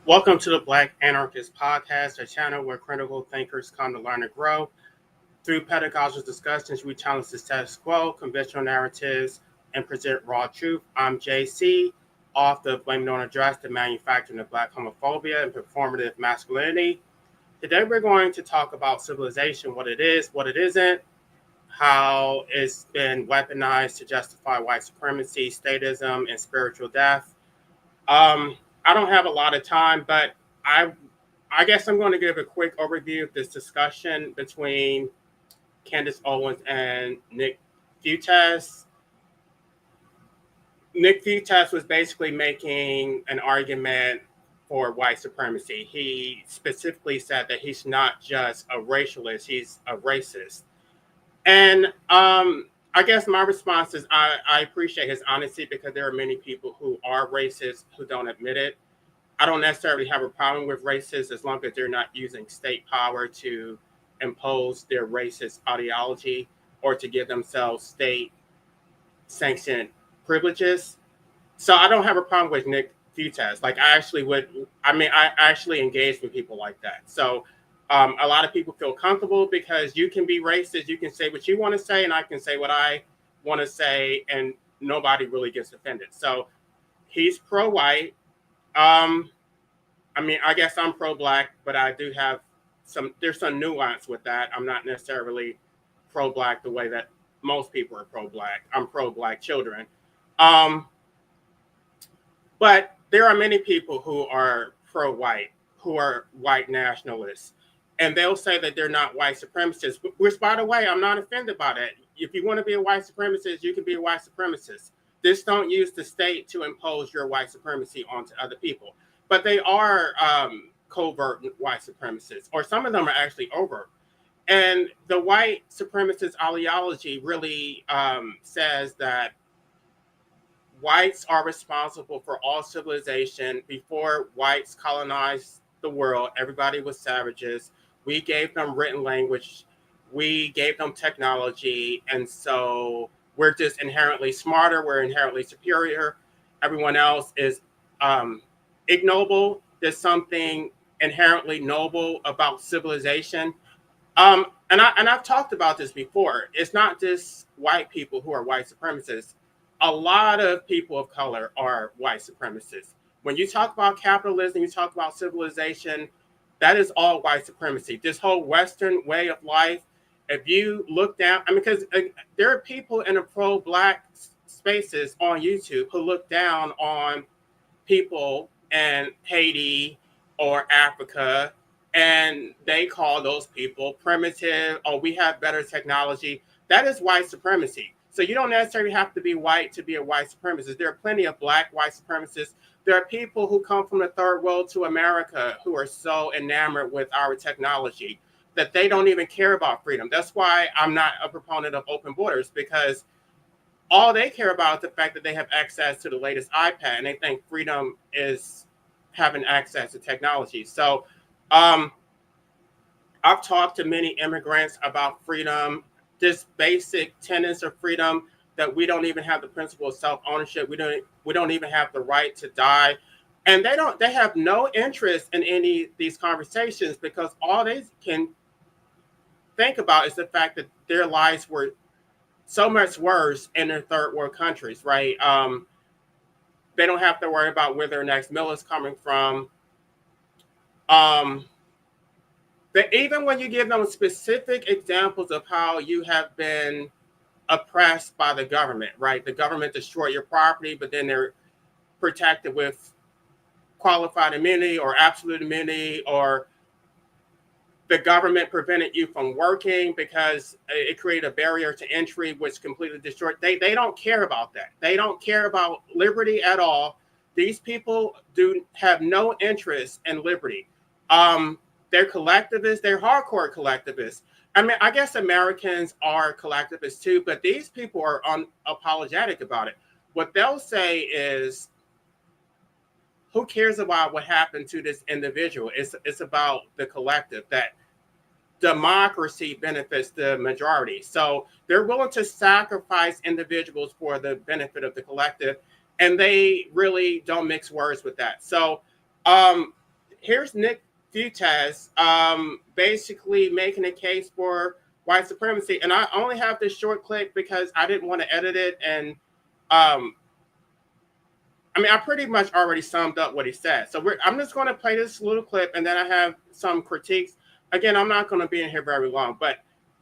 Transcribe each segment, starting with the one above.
Welcome to the Black Anarchist Podcast, a channel where critical thinkers come to learn and grow. Through pedagogical discussions, we challenge the status quo, conventional narratives, and present raw truth. I'm JC, author of Blame Don't Address the Manufacturing of Black Homophobia and Performative Masculinity. Today, we're going to talk about civilization, what it is, what it isn't, how it's been weaponized to justify white supremacy, statism, and spiritual death. Um, I don't have a lot of time, but I I guess I'm going to give a quick overview of this discussion between Candace Owens and Fuentes. Nick Fuentes was basically making an argument for white supremacy. He specifically said that he's not just a racialist, he's a racist. And I guess my response is I appreciate his honesty because there are many people who are racist who don't admit it. I don't necessarily have a problem with racists as long as they're not using state power to impose their racist ideology or to give themselves state sanctioned privileges. So I don't have a problem with Nick Fuentes. Like I actually would, I actually engage with people like that. So a lot of people feel comfortable because you can be racist, you can say what you want to say, and I can say what I want to say, and nobody really gets offended. So he's pro-white. I guess I'm pro-black, but I do have there's some nuance with that. I'm not necessarily pro-black the way that most people are pro-black. I'm pro-black children. Um, but there are many people who are pro-white, who are white nationalists, and they'll say that they're not white supremacists, which, by the way, I'm not offended by that. If you want to be a white supremacist, you can be a white supremacist. Just don't use the state to impose your white supremacy onto other people. But they are covert white supremacists, or some of them are actually overt. And the white supremacist ideology really says that whites are responsible for all civilization. Before whites colonized the world, everybody was savages. We gave them written language, we gave them technology, and so we're just inherently smarter, we're inherently superior. Everyone else is ignoble. There's something inherently noble about civilization. I've talked about this before. It's not just white people who are white supremacists. A lot of people of color are white supremacists. When you talk about capitalism, you talk about civilization, that is all white supremacy. This whole Western way of life, if you look down, because there are people in the pro-black spaces on YouTube who look down on people in Haiti or Africa, and they call those people primitive, or we have better technology. That is white supremacy. So you don't necessarily have to be white to be a white supremacist. There are plenty of black white supremacists. There are people who come from the third world to America who are so enamored with our technology that they don't even care about freedom. That's why I'm not a proponent of open borders, because all they care about is the fact that they have access to the latest iPad, and they think freedom is having access to technology. So I've talked to many immigrants about freedom, this basic tenets of freedom, that we don't even have the principle of self-ownership. We don't even have the right to die. And they have no interest in any of these conversations because all they can think about is the fact that their lives were so much worse in their third world countries, right? They don't have to worry about where their next meal is coming from. But even when you give them specific examples of how you have been oppressed by the government, right? The government destroyed your property, but then they're protected with qualified immunity or absolute immunity, or the government prevented you from working because it created a barrier to entry, which completely destroyed. They don't care about that. They don't care about liberty at all. These people do have no interest in liberty. They're collectivists. They're hardcore collectivists. I guess Americans are collectivists too, but these people are unapologetic about it. What they'll say is, who cares about what happened to this individual? It's about the collective, that democracy benefits the majority. So they're willing to sacrifice individuals for the benefit of the collective, and they really don't mix words with that. So here's Nick Fuentes basically making a case for white supremacy. And I only have this short clip because I didn't want to edit it. And um, I mean, I pretty much already summed up what he said. So I'm just going to play this little clip, and then I have some critiques. Again, I'm not going to be in here very long, but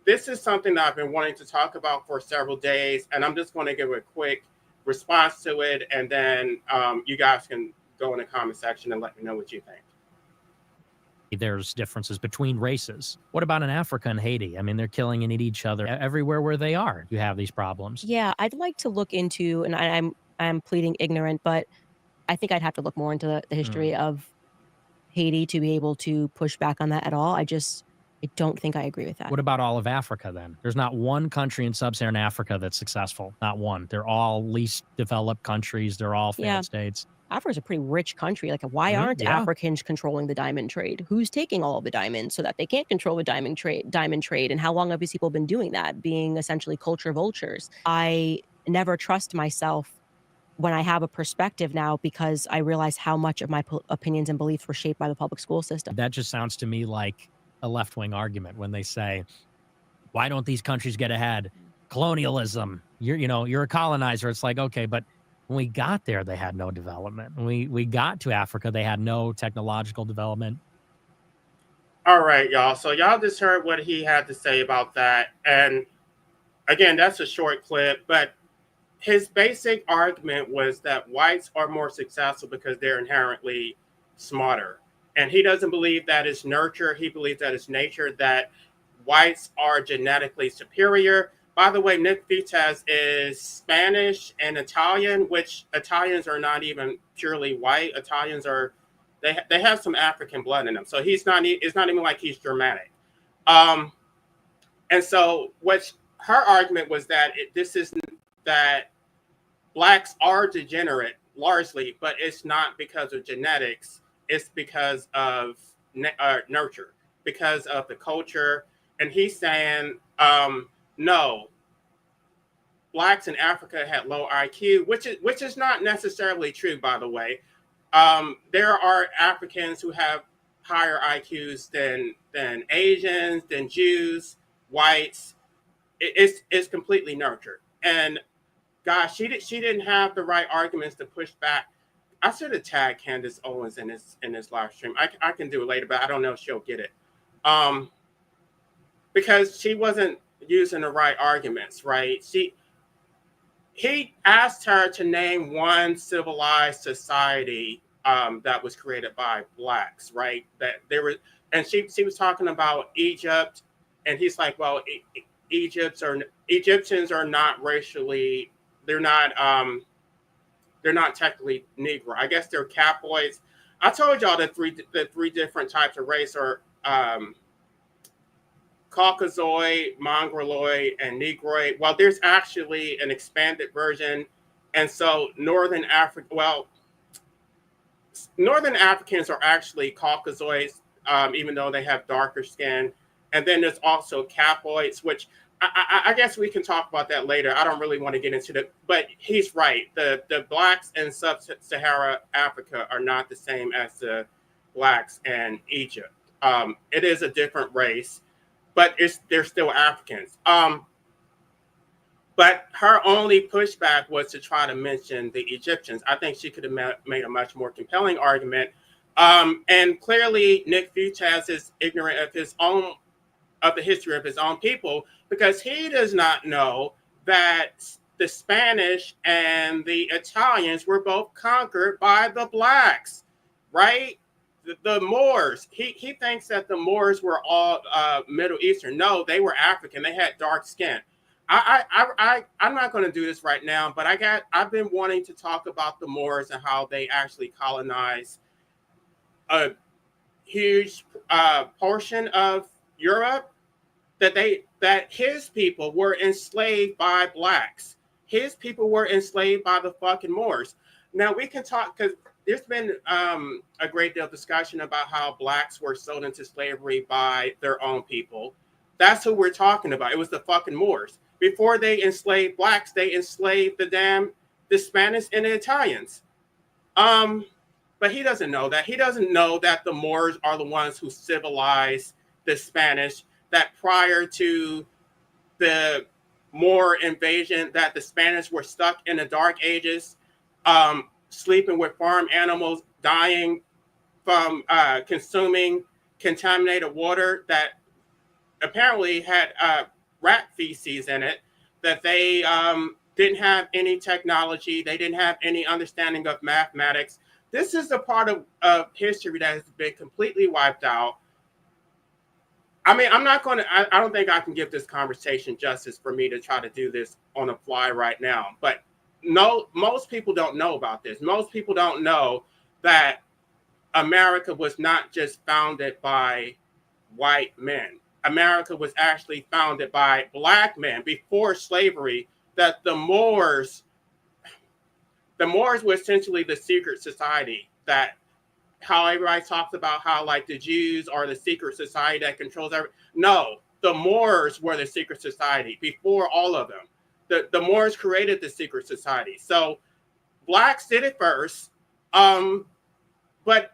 this is something that I've been wanting to talk about for several days, and I'm just going to give a quick response to it, and then you guys can go in the comment section and let me know what you think. There's differences between races. What about in Africa and Haiti? I mean, they're killing and eating each other everywhere where they are. You have these problems. Yeah, I'd like to look into, and I'm pleading ignorant, but I think I'd have to look more into the history of Haiti to be able to push back on that at all. I don't think I agree with that. What about all of Africa then? There's not one country in sub-Saharan Africa that's successful. Not one. They're all least developed countries. They're all failed states. Africa's a pretty rich country. Like, why aren't Africans controlling the diamond trade? Who's taking all of the diamonds so that they can't control the diamond trade? And how long have these people been doing that, being essentially culture vultures? I never trust myself when I have a perspective now, because I realize how much of my opinions and beliefs were shaped by the public school system. That just sounds to me like a left-wing argument when they say, why don't these countries get ahead? Colonialism, you're a colonizer. It's like, okay, but when we got there, they had no development. When we got to Africa, they had no technological development. All right, y'all. So y'all just heard what he had to say about that. And again, that's a short clip, but his basic argument was that whites are more successful because they're inherently smarter. And he doesn't believe that is nurture. He believes that it's nature, that whites are genetically superior. By the way, Nick Fuentes is Spanish and Italian, which Italians are not even purely white. Italians are, they have some African blood in them. So it's not even like he's Germanic. And so her argument was that that blacks are degenerate largely, but it's not because of genetics. It's because of nurture, because of the culture. And he's saying, no, blacks in Africa had low IQ, which is not necessarily true, by the way. There are Africans who have higher IQs than Asians, than Jews, whites. It's completely nurtured. And gosh, she didn't have the right arguments to push back. I should have tagged Candace Owens in this live stream. I can do it later, but I don't know if she'll get it. Because she wasn't using the right arguments, right? He asked her to name one civilized society that was created by blacks, right? That there were, and she was talking about Egypt, and he's like, well, Egyptians are not racially, they're not technically Negro. I guess they're Capoids. I told y'all the three different types of race are Caucasoid, Mongoloid, and Negroid. Well, there's actually an expanded version. And so Northern Africans are actually Caucasoids, even though they have darker skin. And then there's also Capoids, which I guess we can talk about that later. I don't really want to get into it, but he's right. The blacks in sub-Saharan Africa are not the same as the blacks in Egypt. It is a different race, but they're still Africans. But her only pushback was to try to mention the Egyptians. I think she could have made a much more compelling argument. And clearly, Nick Fuentes is ignorant of the history of his own people, because he does not know that the Spanish and the Italians were both conquered by the blacks, right? The Moors. He thinks that the Moors were all Middle Eastern. No, they were African. They had dark skin. I'm not going to do this right now, but I've been wanting to talk about the Moors and how they actually colonized a huge portion of Europe. That his people were enslaved by blacks. His people were enslaved by the fucking Moors. Now we can talk, because there's been a great deal of discussion about how blacks were sold into slavery by their own people. That's who we're talking about. It was the fucking Moors. Before they enslaved blacks, they enslaved the Spanish and the Italians. But he doesn't know that. He doesn't know that the Moors are the ones who civilized the Spanish, that prior to the Moor invasion, that the Spanish were stuck in the Dark Ages, sleeping with farm animals, dying from consuming contaminated water that apparently had rat feces in it, that they didn't have any technology, they didn't have any understanding of mathematics. This is a part of history that has been completely wiped out. I mean, I'm not going to, I don't think I can give this conversation justice for me to try to do this on the fly right now. But no, most people don't know about this. Most people don't know that America was not just founded by white men. America was actually founded by black men before slavery, that the Moors were essentially the secret society, that how everybody talks about how like the Jews are the secret society that controls everything. No, the Moors were the secret society before all of them. The Moors created the secret society. So blacks did it first. But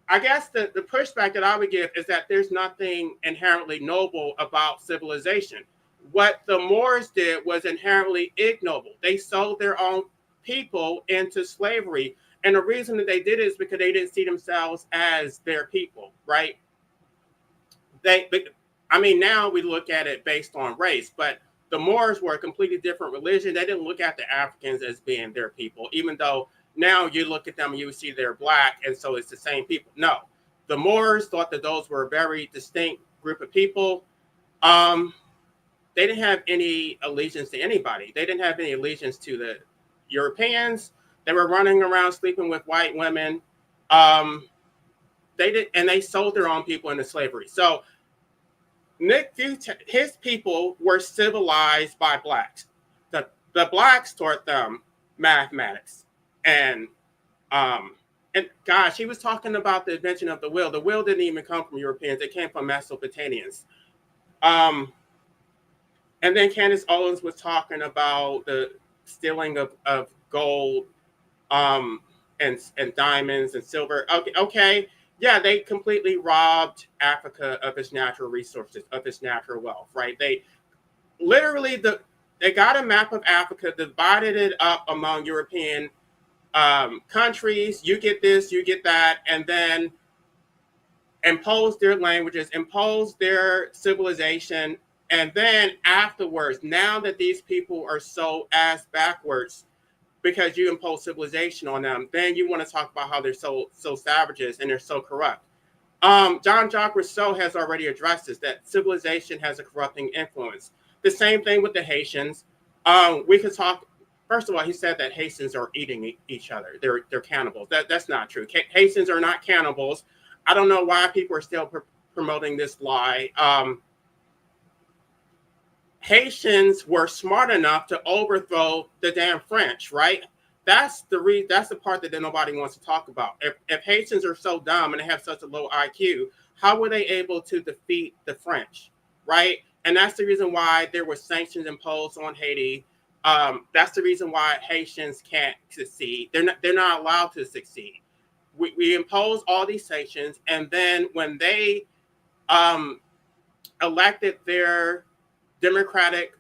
I guess the pushback that I would give is that there's nothing inherently noble about civilization. What the Moors did was inherently ignoble. They sold their own people into slavery. And the reason that they did it is because they didn't see themselves as their people, right? I mean, now we look at it based on race, but the Moors were a completely different religion. They didn't look at the Africans as being their people, even though now you look at them and you see they're black, and so it's the same people. No, the Moors thought that those were a very distinct group of people. They didn't have any allegiance to anybody. They didn't have any allegiance to the Europeans. They were running around sleeping with white women. They sold their own people into slavery. So his people were civilized by blacks. The blacks taught them mathematics. And gosh, he was talking about the invention of the wheel. The wheel didn't even come from Europeans. It came from Mesopotamians. And then Candace Owens was talking about the stealing of gold and diamonds and silver. Okay. Yeah, they completely robbed Africa of its natural resources, of its natural wealth, right? They literally, they got a map of Africa, divided it up among European countries. You get this, you get that, and then imposed their languages, imposed their civilization. And then afterwards, now that these people are so ass backwards because you impose civilization on them, then you want to talk about how they're so savages and they're so corrupt. Jean-Jacques Rousseau has already addressed this, that civilization has a corrupting influence. The same thing with the Haitians. We could talk. First of all, he said that Haitians are eating each other. They're cannibals. That's not true. Haitians are not cannibals. I don't know why people are still promoting this lie. Haitians were smart enough to overthrow the damn French, right? That's the part that nobody wants to talk about. If Haitians are so dumb and they have such a low IQ, how were they able to defeat the French, right? And that's the reason why there were sanctions imposed on Haiti. That's the reason why Haitians can't succeed. They're not allowed to succeed. We impose all these sanctions, and then when they elected their democratic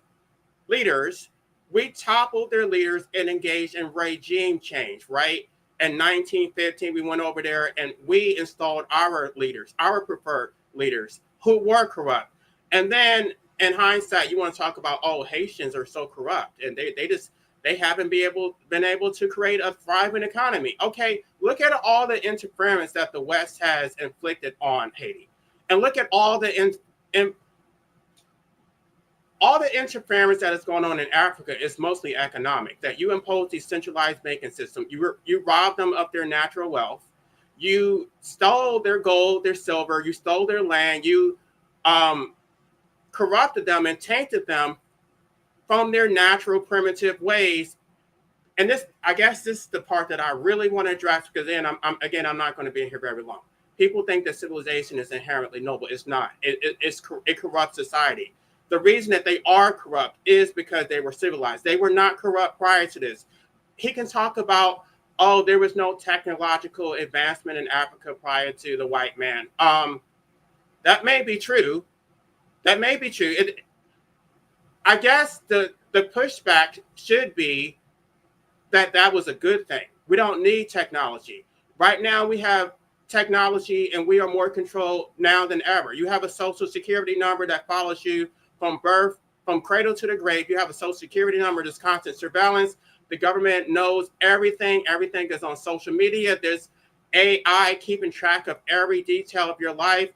leaders, we toppled their leaders and engaged in regime change, right? In 1915, we went over there and we installed our leaders, our preferred leaders, who were corrupt. And then in hindsight, you want to talk about, oh, Haitians are so corrupt and they haven't been able to create a thriving economy. Okay, look at all the interference that the West has inflicted on Haiti, and look at all the interference that is going on in Africa is mostly economic. That you impose these centralized banking system, you rob them of their natural wealth, you stole their gold, their silver, you stole their land, you corrupted them and tainted them from their natural primitive ways. And this, I guess, this is the part that I really want to address, because then I'm not going to be here very long. People think that civilization is inherently noble. It's not. It corrupts society. The reason that they are corrupt is because they were civilized. They were not corrupt prior to this. He can talk about oh, there was no technological advancement in Africa prior to the white man. That may be true. That may be true. I guess the pushback should be that that was a good thing. We don't need technology. Right now we have technology and we are more controlled now than ever. You have a social security number that follows you from birth, from cradle to the grave. You have a social security number, there's constant surveillance. The government knows everything. Everything is on social media. There's AI keeping track of every detail of your life.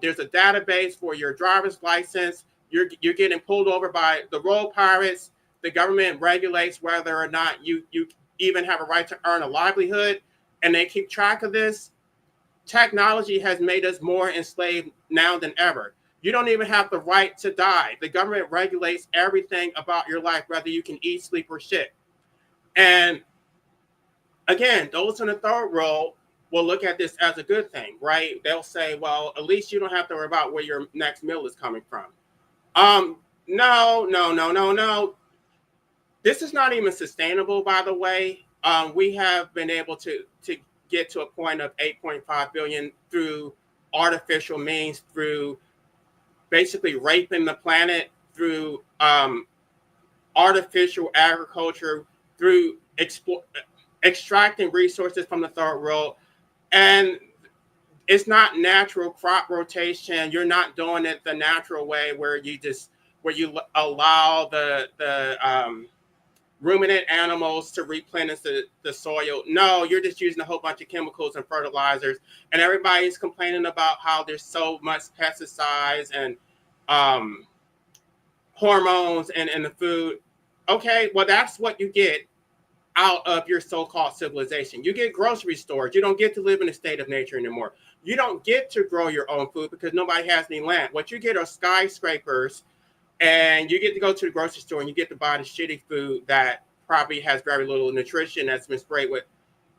There's a database for your driver's license. You're getting pulled over by the road pirates. The government regulates whether or not you even have a right to earn a livelihood, and they keep track of this. Technology has made us more enslaved now than ever. You don't even have the right to die. The government regulates everything about your life, whether you can eat, sleep, or shit. And again, those in the third world will look at this as a good thing, right? They'll say, well, at least you don't have to worry about where your next meal is coming from. No. This is not even sustainable, by the way. We have been able to get to a point of 8.5 billion through artificial means, through basically raping the planet, through artificial agriculture, through extracting resources from the third world. And it's not natural crop rotation. You're not doing it the natural way where you allow the ruminant animals to replenish the soil. No, you're just using a whole bunch of chemicals and fertilizers, and everybody's complaining about how there's so much pesticides and hormones in the food. Okay, well, that's what you get out of your so-called civilization. You get grocery stores. You don't get to live in a state of nature anymore. You don't get to grow your own food because nobody has any land. What you get are skyscrapers, and you get to go to the grocery store and you get to buy the shitty food that probably has very little nutrition, that's been sprayed with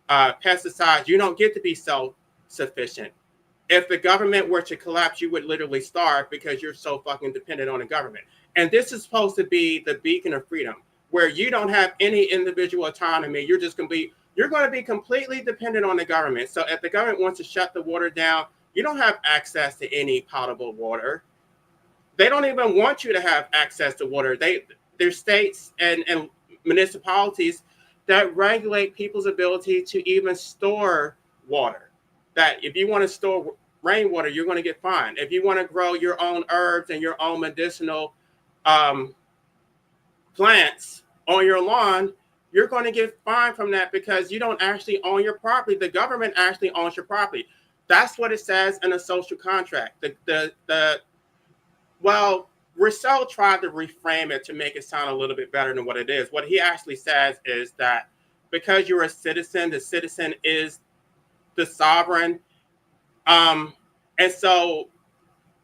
pesticides. You don't get to be self-sufficient. If the government were to collapse, you would literally starve because you're so fucking dependent on the government. And this is supposed to be the beacon of freedom, where you don't have any individual autonomy. You're going to be completely dependent on the government. So if the government wants to shut the water down, you don't have access to any potable water. They don't even want you to have access to water. There's states and municipalities that regulate people's ability to even store water. That if you want to store rainwater, you're going to get fined. If you want to grow your own herbs and your own medicinal plants on your lawn, you're going to get fined from that because you don't actually own your property. The government actually owns your property. That's what it says in a social contract. Well, Rousseau tried to reframe it to make it sound a little bit better than what it is. What he actually says is that because you're a citizen, the citizen is the sovereign. And so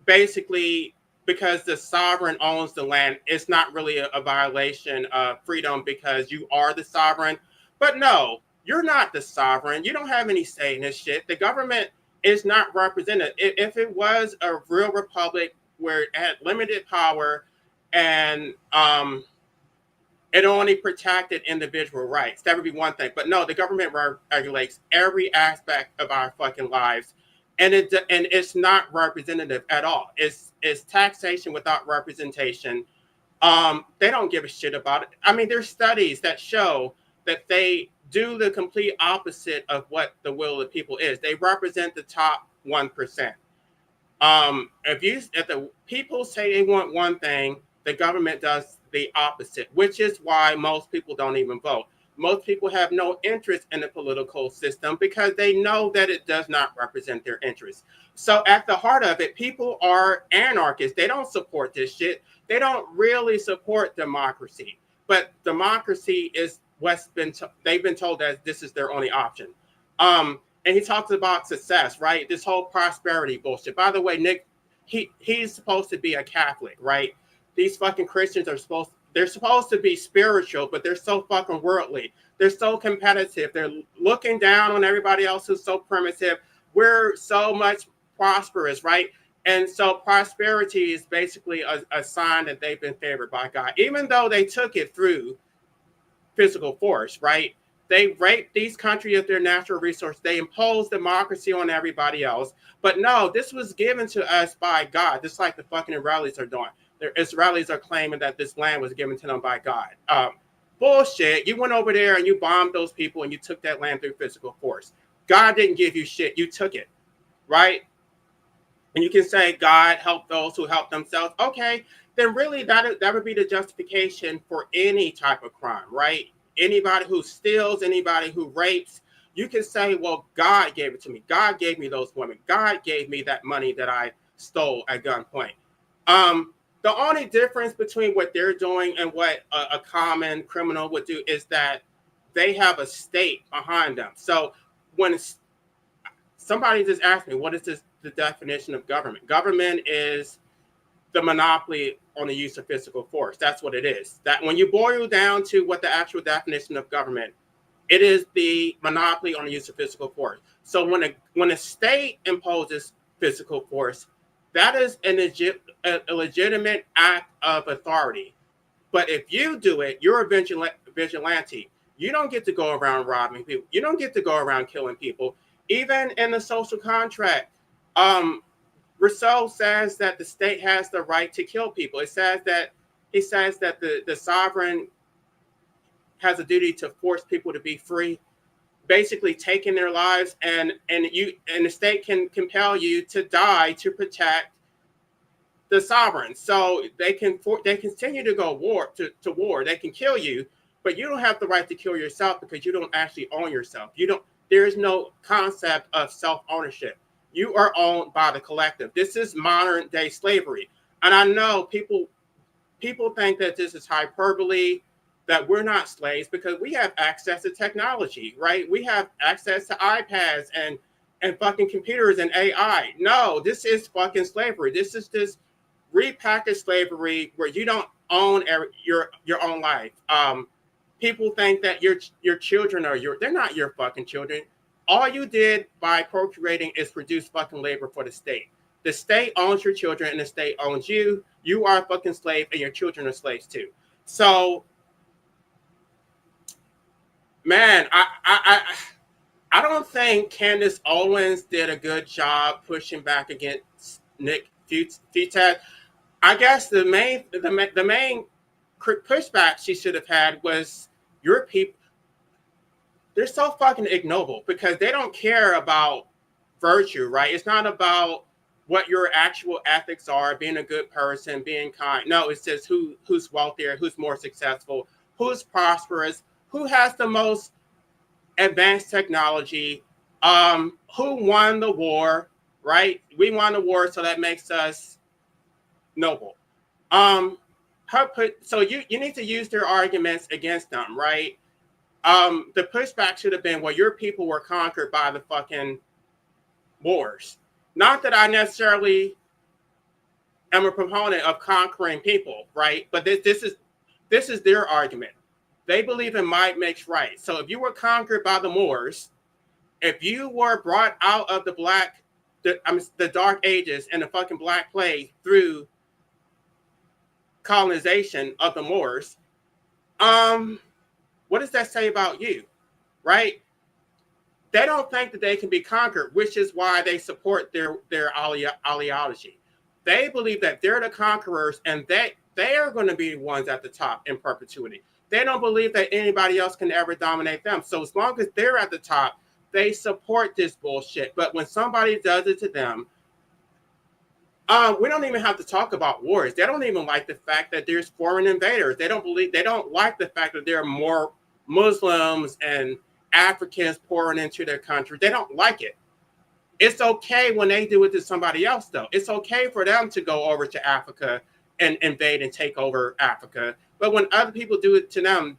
basically, because the sovereign owns the land, it's not really a violation of freedom because you are the sovereign. But no, you're not the sovereign. You don't have any say in this shit. The government is not represented. If it was a real republic where it had limited power and it only protected individual rights, that would be one thing. But no, the government regulates every aspect of our fucking lives. And it's not representative at all. It's taxation without representation. They don't give a shit about it. I mean, there's studies that show that they do the complete opposite of what the will of the people is. They represent the top 1%. If the people say they want one thing, the government does the opposite, which is why most people don't even vote. Most people have no interest in the political system because they know that it does not represent their interests. So at the heart of it, people are anarchists. They don't support this shit. They don't really support democracy. But democracy is what's been they've been told that this is their only option. And he talks about success, right? This whole prosperity bullshit. By the way, Nick, he's supposed to be a Catholic, right? These fucking Christians are they're supposed to be spiritual, but they're so fucking worldly. They're so competitive. They're looking down on everybody else who's so primitive. We're so much prosperous, right? And so prosperity is basically a sign that they've been favored by God, even though they took it through physical force, right? They rape these countries of their natural resources. They impose democracy on everybody else. But no, this was given to us by God, just like the fucking Israelis are doing. The Israelis are claiming that this land was given to them by God. Bullshit. You went over there and you bombed those people and you took that land through physical force. God didn't give you shit. You took it, right? And you can say God helped those who help themselves. Okay, then really that would be the justification for any type of crime, right? Anybody who steals, anybody who rapes, you can say, well, God gave it to me. God gave me those women. God gave me that money that I stole at gunpoint. The only difference between what they're doing and what a common criminal would do is that they have a state behind them. So when somebody just asked me, what is the definition of government? Government is the monopoly on the use of physical force. That's what it is. That when you boil down to what the actual definition of government, it is the monopoly on the use of physical force. So when a state imposes physical force, that is a legitimate act of authority. But if you do it, you're a vigilante. You don't get to go around robbing people. You don't get to go around killing people. Even in the social contract, Rousseau says that the state has the right to kill people. He says that the sovereign has a duty to force people to be free, basically taking their lives, and the state can compel you to die to protect the sovereign. So they continue to go to war. They can kill you, but you don't have the right to kill yourself because you don't actually own yourself. There is no concept of self-ownership. You are owned by the collective. This is modern day slavery. And I know people think that this is hyperbole, that we're not slaves because we have access to technology, right? We have access to iPads and fucking computers and AI. No, this is fucking slavery. This is this repackaged slavery where you don't own your own life. People think that your children are they're not your fucking children. All you did by procreating is produce fucking labor for the state. The state owns your children and the state owns you. You are a fucking slave and your children are slaves too. So, man, I don't think Candace Owens did a good job pushing back against Nick Fuentes. I guess the main pushback she should have had was your people. They're so fucking ignoble because they don't care about virtue, right? It's not about what your actual ethics are, being a good person, being kind. No, it's just who's wealthier, who's more successful, who's prosperous, who has the most advanced technology, who won the war, right? We won the war, so that makes us noble. So you need to use their arguments against them, right? The pushback should have been, well, your people were conquered by the fucking wars. Not that I necessarily am a proponent of conquering people, right? But this is their argument. They believe in might makes right. So if you were conquered by the Moors, if you were brought out of the Dark Ages and the fucking Black Plague through colonization of the Moors, what does that say about you, right? They don't think that they can be conquered, which is why they support their ideology. They believe that they're the conquerors and they are going to be the ones at the top in perpetuity. They don't believe that anybody else can ever dominate them. So as long as they're at the top, they support this bullshit. But when somebody does it to them, we don't even have to talk about wars. They don't even like the fact that there's foreign invaders. They don't like the fact that there are more Muslims and Africans pouring into their country. They don't like it. It's okay when they do it to somebody else, though. It's okay for them to go over to Africa and invade and take over Africa. But when other people do it to them,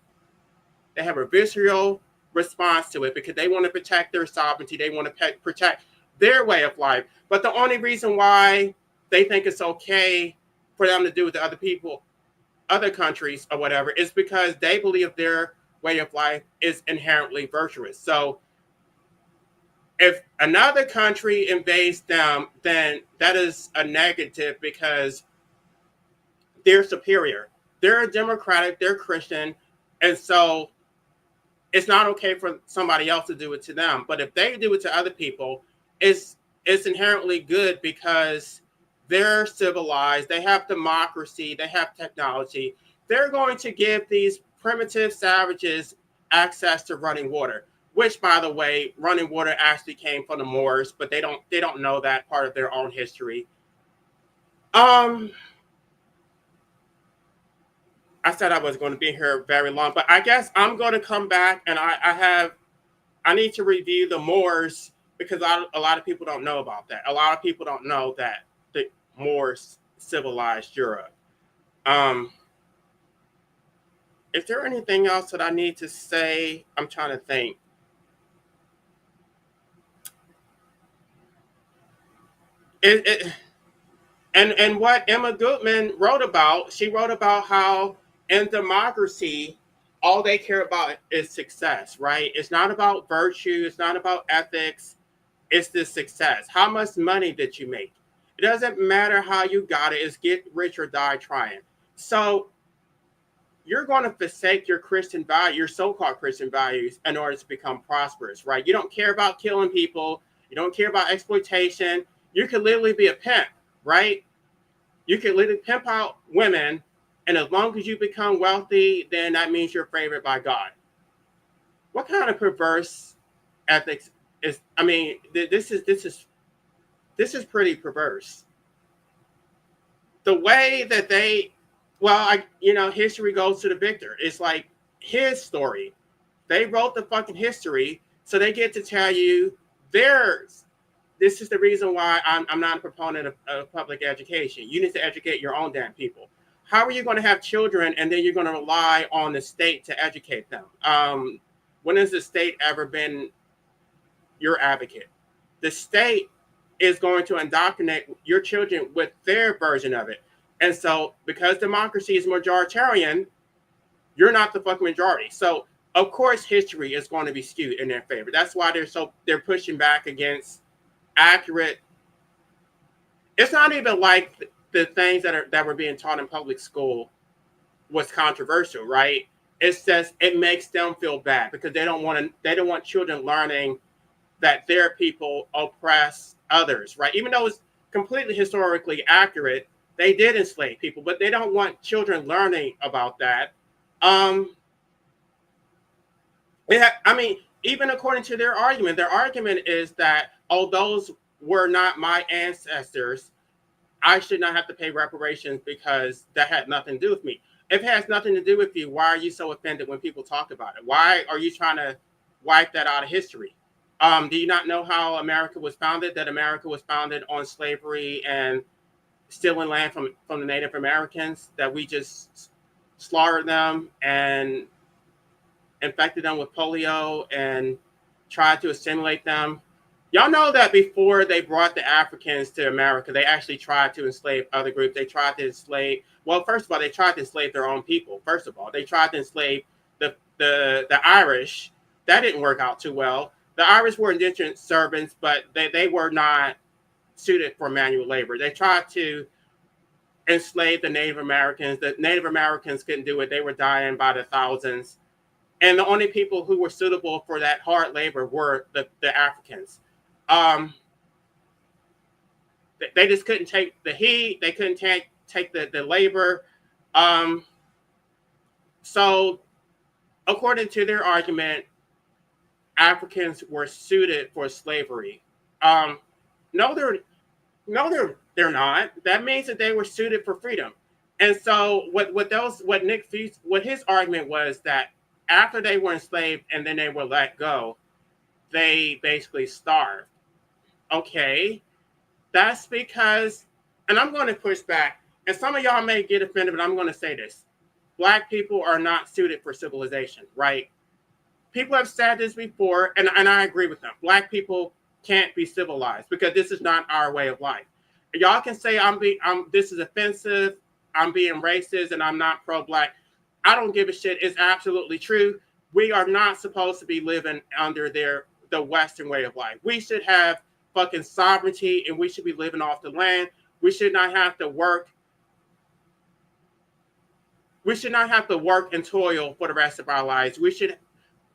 they have a visceral response to it because they want to protect their sovereignty. They want to protect their way of life. But the only reason why they think it's okay for them to do it to other people, other countries or whatever, is because they believe their way of life is inherently virtuous. So if another country invades them, then that is a negative because they're superior. They're democratic, they're Christian, and so it's not okay for somebody else to do it to them. But if they do it to other people, it's inherently good because they're civilized, they have democracy, they have technology. They're going to give these primitive savages access to running water, which, by the way, running water actually came from the Moors, but they don't know that part of their own history. Um, I said I was going to be here very long, but I guess I'm going to come back and I need to review the Moors because a lot of people don't know about that. A lot of people don't know that the Moors civilized Europe. Um, is there anything else that I need to say? I'm trying to think. It and what Emma Goodman wrote about, she wrote about how in democracy, all they care about is success, right? It's not about virtue, it's not about ethics, it's the success. How much money did you make? It doesn't matter how you got it, it's get rich or die trying. So you're going to forsake your Christian value, your so-called Christian values, in order to become prosperous, right? You don't care about killing people, you don't care about exploitation. You could literally be a pimp, right? You can literally pimp out women, and as long as you become wealthy, then that means you're favored by God. What kind of perverse ethics is? I mean, this is pretty perverse. The way that history goes to the victor. It's like his story. They wrote the fucking history, so they get to tell you theirs. This is the reason why I'm not a proponent of public education. You need to educate your own damn people. How are you going to have children and then you're going to rely on the state to educate them? When has the state ever been your advocate? The state is going to indoctrinate your children with their version of it. And so because democracy is majoritarian, you're not the fucking majority. So of course history is going to be skewed in their favor. That's why they're pushing back against accurate. It's not even like the things that were being taught in public school was controversial, right? It's just it makes them feel bad because they don't want children learning that their people oppress others, right? Even though it's completely historically accurate, they did enslave people, but they don't want children learning about that. I mean, even according to their argument is that, oh, those were not my ancestors, I should not have to pay reparations because that had nothing to do with me. If it has nothing to do with you, why are you so offended when people talk about it? Why are you trying to wipe that out of history? Do you not know how America was founded? That America was founded on slavery and stealing land from the Native Americans, that we just slaughtered them and infected them with polio and tried to assimilate them. Y'all know that before they brought the Africans to America, they actually tried to enslave other groups. They tried to enslave, well, first of all, they tried to enslave their own people. First of all, they tried to enslave the Irish. That didn't work out too well. The Irish were indentured servants, but they were not suited for manual labor. They tried to enslave the Native Americans. The Native Americans couldn't do it. They were dying by the thousands. And the only people who were suitable for that hard labor were the Africans. They just couldn't take the heat. They couldn't take the labor. So according to their argument, Africans were suited for slavery. No, they're not. That means that they were suited for freedom. And so what his argument was that after they were enslaved and then they were let go, they basically starved. Okay, that's because, and I'm going to push back, and some of y'all may get offended, but I'm going to say this. Black people are not suited for civilization, right? People have said this before, and I agree with them. Black people can't be civilized because this is not our way of life. Y'all can say this is offensive, I'm being racist, and I'm not pro-black. I don't give a shit. It's absolutely true. We are not supposed to be living under the Western way of life. We should have fucking sovereignty, and we should be living off the land. We should not have to work. We should not have to work and toil for the rest of our lives. We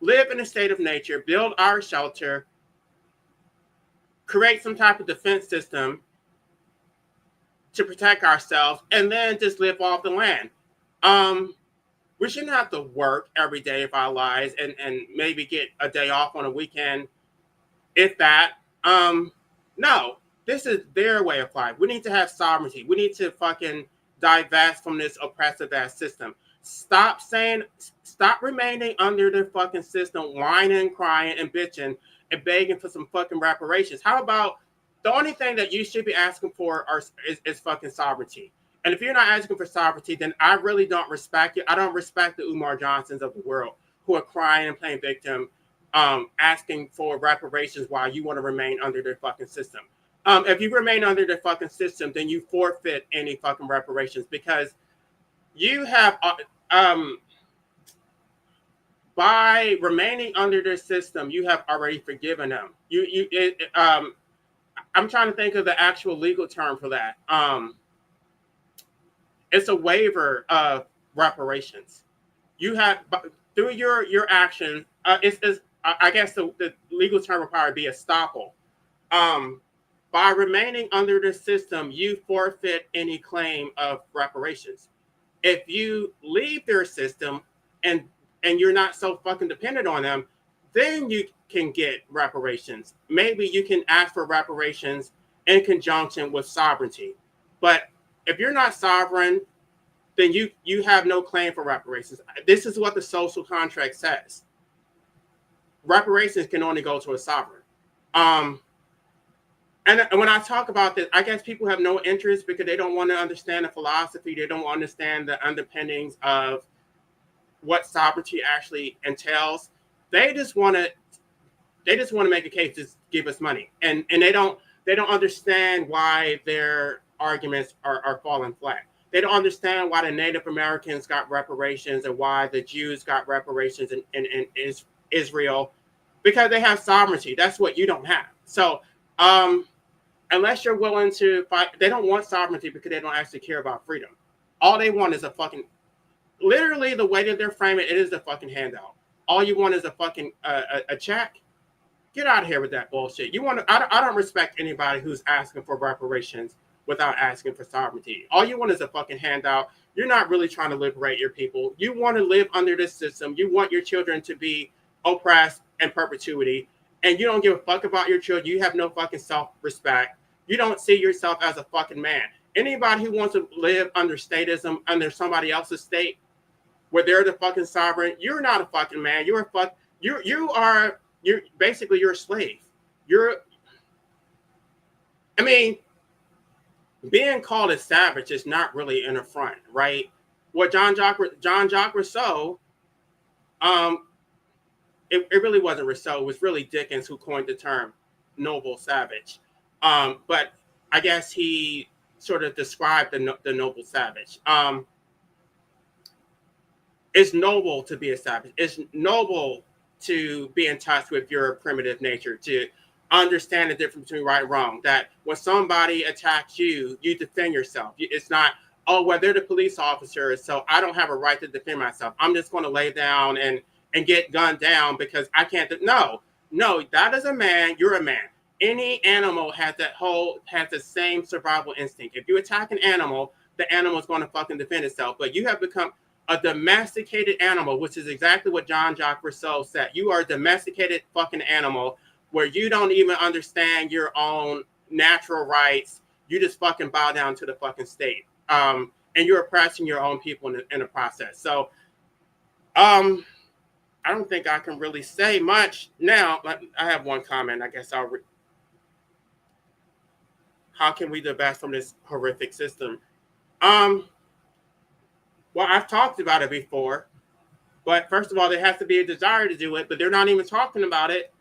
live in a state of nature, build our shelter, create some type of defense system to protect ourselves, and then just live off the land. We shouldn't have to work every day of our lives and maybe get a day off on a weekend, if that. No, this is their way of life. We need to have sovereignty. We need to fucking divest from this oppressive ass system. Stop remaining under the fucking system, whining, crying, and bitching, and begging for some fucking reparations. How about the only thing that you should be asking for is fucking sovereignty? And if you're not asking for sovereignty, then I really don't respect you. I don't respect the Umar Johnsons of the world who are crying and playing victim, asking for reparations while you want to remain under their fucking system. If you remain under their fucking system, then you forfeit any fucking reparations, because you have, by remaining under their system, you have already forgiven them. I'm trying to think of the actual legal term for that. It's a waiver of reparations. You have, through your action, I guess the legal term would probably be estoppel. By remaining under the system, you forfeit any claim of reparations. If you leave their system and you're not so fucking dependent on them, then you can get reparations. Maybe you can ask for reparations in conjunction with sovereignty. But if you're not sovereign, then you have no claim for reparations. This is what the social contract says. Reparations can only go to a sovereign. And when I talk about this, I guess people have no interest because they don't want to understand the philosophy. They don't understand the underpinnings of what sovereignty actually entails. They just want to make a case, just give us money, and they don't understand why their arguments are falling flat. They don't understand why the Native Americans got reparations and why the Jews got reparations in Israel, because they have sovereignty. That's what you don't have. So unless you're willing to fight, they don't want sovereignty because they don't actually care about freedom. All they want is a fucking, literally the way that they're framing it is a fucking handout. All you want is a fucking a check. Get out of here with that bullshit. You want to? I don't respect anybody who's asking for reparations without asking for sovereignty. All you want is a fucking handout. You're not really trying to liberate your people. You want to live under this system. You want your children to be oppressed in perpetuity, and you don't give a fuck about your children. You have no fucking self-respect. You don't see yourself as a fucking man. Anybody who wants to live under statism, under somebody else's state, where they're the fucking sovereign, you're not a fucking man. You're basically you're a slave. Being called a savage is not really an affront, right? What Jean-Jacques Rousseau, it really wasn't Rousseau. It was really Dickens who coined the term noble savage. But I guess he sort of described the noble savage. It's noble to be a savage. It's noble to be in touch with your primitive nature, to understand the difference between right and wrong, that when somebody attacks you, you defend yourself. It's not, oh, well, they're the police officers, so I don't have a right to defend myself. I'm just going to lay down and get gunned down because I can't. No, that is a man. You're a man. Any animal has the same survival instinct. If you attack an animal, the animal is going to fucking defend itself. But you have become a domesticated animal, which is exactly what Jean-Jacques Rousseau said. You are a domesticated fucking animal where you don't even understand your own natural rights. You just fucking bow down to the fucking state. And you're oppressing your own people in the process. So I don't think I can really say much now. I have one comment. I guess I'll how can we divest from this horrific system? Well, I've talked about it before, but first of all, there has to be a desire to do it, but they're not even talking about it.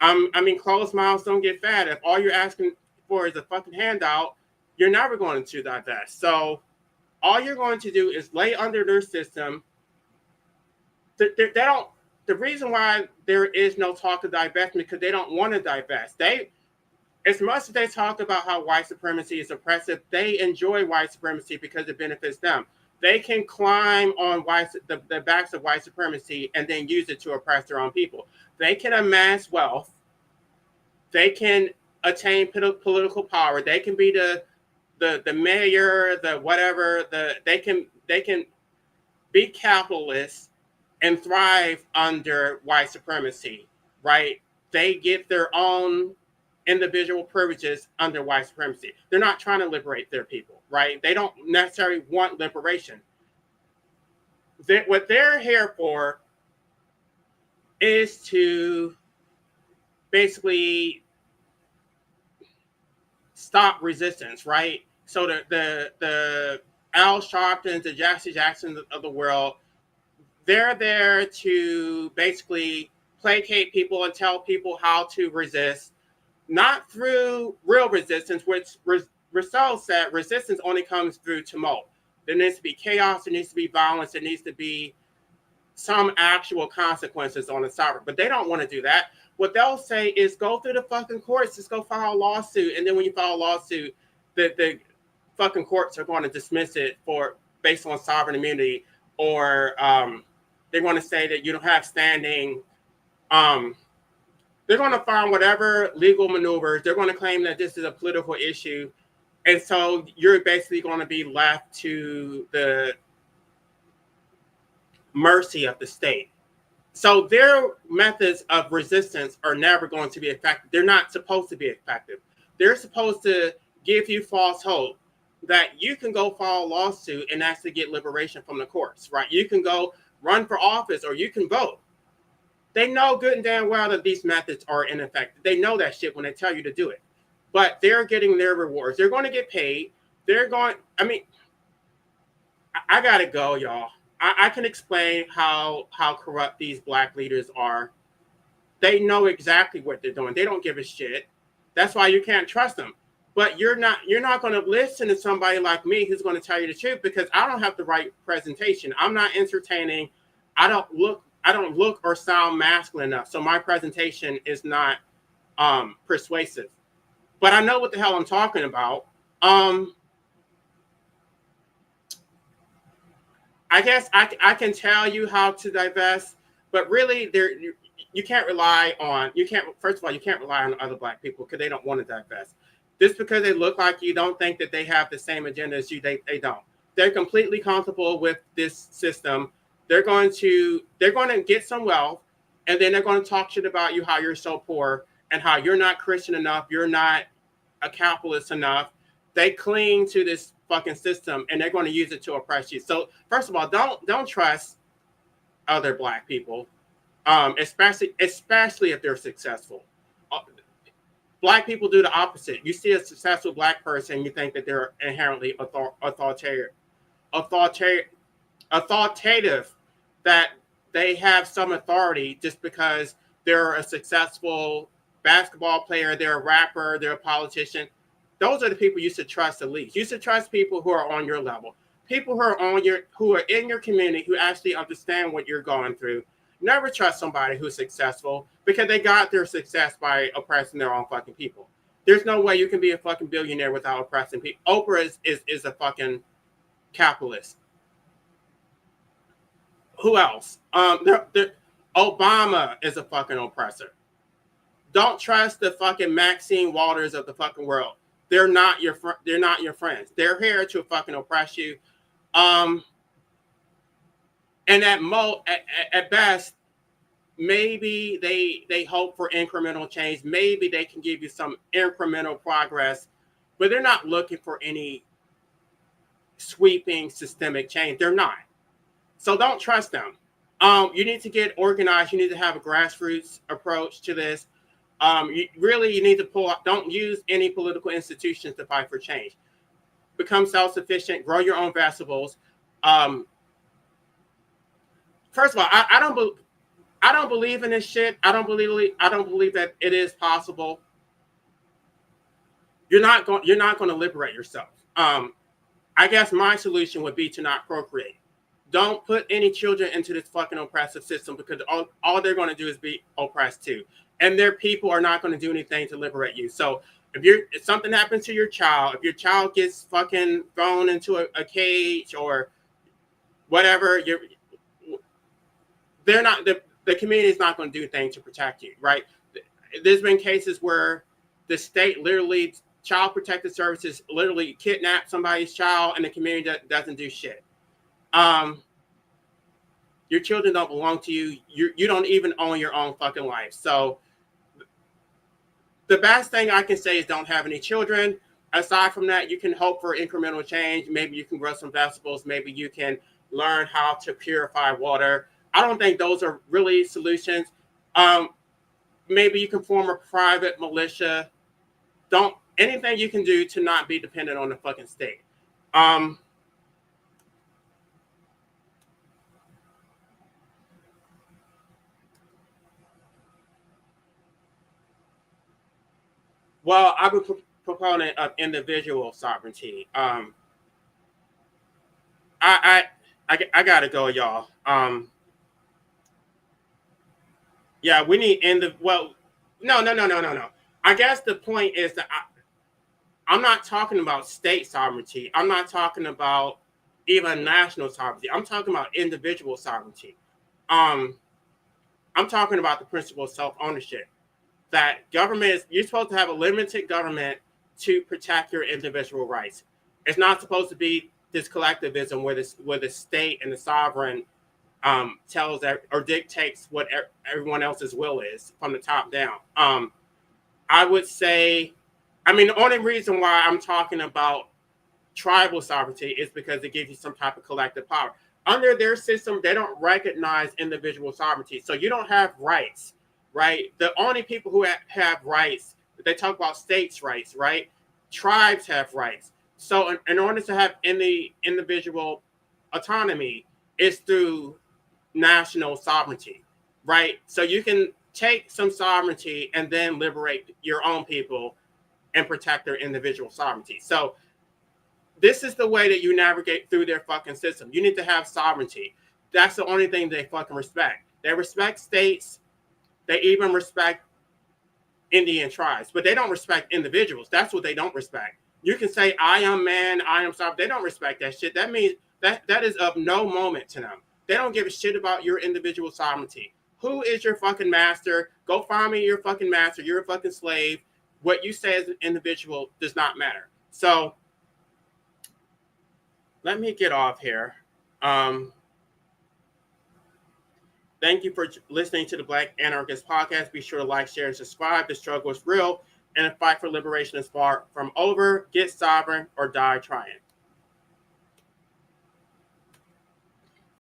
Closed mouths don't get fed. If all you're asking for is a fucking handout, you're never going to divest. So all you're going to do is lay under their system. They don't. The reason why there is no talk of divestment because they don't want to divest. As much as they talk about how white supremacy is oppressive, they enjoy white supremacy because it benefits them. They can climb on the backs of white supremacy and then use it to oppress their own people. They can amass wealth. They can attain political power. They can be the mayor, the whatever. They can be capitalists and thrive under white supremacy, right? They get their own individual privileges under white supremacy. They're not trying to liberate their people, right? They don't necessarily want liberation. What they're here for is to basically stop resistance, right? So the Al Sharptons, the Jesse Jacksons of the world, they're there to basically placate people and tell people how to resist, not through real resistance, which Rousseau said resistance only comes through tumult. There needs to be chaos, there needs to be violence, there needs to be some actual consequences on the sovereign. But they don't want to do that. What they'll say is go through the fucking courts, just go file a lawsuit. And then when you file a lawsuit, the fucking courts are going to dismiss it based on sovereign immunity, or they want to say that you don't have standing. They're going to find whatever legal maneuvers. They're going to claim that this is a political issue. And so you're basically going to be left to the mercy of the state. So their methods of resistance are never going to be effective. They're not supposed to be effective. They're supposed to give you false hope that you can go file a lawsuit and actually get liberation from the courts, right? You can go run for office or you can vote. They know good and damn well that these methods are ineffective. They know that shit when they tell you to do it. But they're getting their rewards. They're going to get paid. I got to go, y'all. I can explain how corrupt these black leaders are. They know exactly what they're doing. They don't give a shit. That's why you can't trust them. But you're not going to listen to somebody like me who's going to tell you the truth, because I don't have the right presentation. I'm not entertaining. I don't look or sound masculine enough. So my presentation is not persuasive. But I know what the hell I'm talking about. I guess I can tell you how to divest, but really you can't rely on, first of all, you can't rely on other black people because they don't want to divest. Just because they look like you, don't think that they have the same agenda as you. They don't. They're completely comfortable with this system. They're going to get some wealth, and then they're going to talk shit about you, how you're so poor and how you're not Christian enough, you're not a capitalist enough. They cling to this fucking system, and they're going to use it to oppress you. So first of all, don't trust other black people, especially if they're successful. Black people do the opposite. You see a successful black person, you think that they're inherently authoritative, that they have some authority just because they're a successful basketball player, they're a rapper, they're a politician. Those are the people you should trust the least. You should trust people who are on your level, people who are in your community, who actually understand what you're going through. Never trust somebody who's successful because they got their success by oppressing their own fucking people. There's no way you can be a fucking billionaire without oppressing people. Oprah is a fucking capitalist. Who else? Obama is a fucking oppressor. Don't trust the fucking Maxine Waters of the fucking world. They're not your friends. They're here to fucking oppress you. And at best, maybe they hope for incremental change. Maybe they can give you some incremental progress, but they're not looking for any sweeping systemic change. They're not. So don't trust them. You need to get organized. You need to have a grassroots approach to this. You need to pull up. Don't use any political institutions to fight for change. Become self-sufficient. Grow your own vegetables. First of all, I don't believe in this shit. I don't believe that it is possible. You're not going to liberate yourself. I guess my solution would be to not procreate. Don't put any children into this fucking oppressive system, because all they're going to do is be oppressed too. And their people are not going to do anything to liberate you. So if something happens to your child, if your child gets fucking thrown into a cage, or whatever they're not the community is not going to do things to protect you, right? There's been cases where the state literally, child protective services literally kidnap somebody's child and the community doesn't do shit. Your children don't belong to you. You don't even own your own fucking life. So the best thing I can say is don't have any children. Aside from that, you can hope for incremental change. Maybe you can grow some vegetables. Maybe you can learn how to purify water. I don't think those are really solutions. Maybe you can form a private militia. Anything you can do to not be dependent on the fucking state. Well, I'm a proponent of individual sovereignty. I gotta go, y'all. Yeah, we need no. I guess the point is that I'm not talking about state sovereignty. I'm not talking about even national sovereignty. I'm talking about individual sovereignty. I'm talking about the principle of self-ownership. That you're supposed to have a limited government to protect your individual rights. It's not supposed to be this collectivism where the state and the sovereign tells or dictates what everyone else's will is from the top down. I would say, the only reason why I'm talking about tribal sovereignty is because it gives you some type of collective power. Under their system, they don't recognize individual sovereignty. So you don't have rights, right? The only people who have rights, they talk about states' rights, right? Tribes have rights. So in order to have any individual autonomy, it's through national sovereignty, right? So you can take some sovereignty and then liberate your own people and protect their individual sovereignty. So this is the way that you navigate through their fucking system. You need to have sovereignty. That's the only thing they fucking respect. They respect states. They even respect Indian tribes, but they don't respect individuals. That's what they don't respect. You can say, I am man, I am sovereign. They don't respect that shit. That means that is of no moment to them. They don't give a shit about your individual sovereignty. Who is your fucking master? Go find me your fucking master. You're a fucking slave. What you say as an individual does not matter. So let me get off here. Thank you for listening to the Black Anarchist Podcast. Be sure to like, share, and subscribe. The struggle is real, and the fight for liberation is far from over. Get sovereign or die trying.